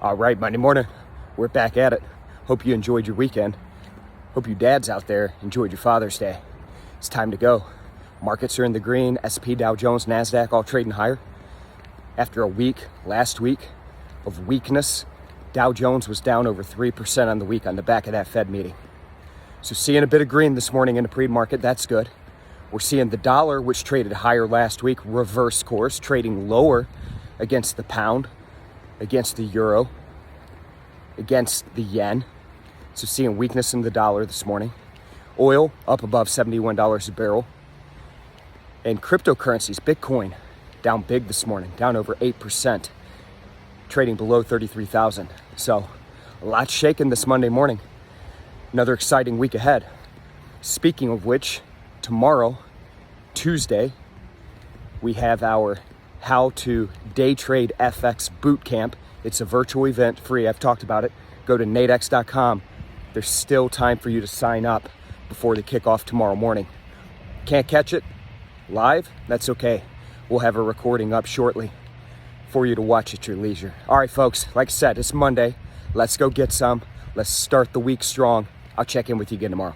All right, Monday morning, we're back at it. Hope you enjoyed your weekend. Hope you dads out there enjoyed your Father's Day. It's time to go. Markets are in the green. S&P, Dow Jones, Nasdaq all trading higher. After a week, last week, of weakness, Dow Jones was down over 3% on the week on the back of that Fed meeting. So seeing a bit of green this morning in the pre-market, that's good. We're seeing the dollar, which traded higher last week, reverse course, trading lower against the pound, against the euro, against the yen. So seeing weakness in the dollar this morning. Oil up above $71 a barrel. And cryptocurrencies, Bitcoin, down big this morning, down over 8%, trading below 33,000. So a lot shaking this Monday morning. Another exciting week ahead. Speaking of which, tomorrow, Tuesday, we have our How to Day Trade FX Boot Camp. It's a virtual event, free. I've talked about it. Go to nadex.com. There's still time for you to sign up before the kickoff tomorrow morning. Can't catch it live? That's okay. We'll have a recording up shortly for you to watch at your leisure. All right, folks, like I said, it's Monday. Let's go get some. Let's start the week strong. I'll check in with you again tomorrow.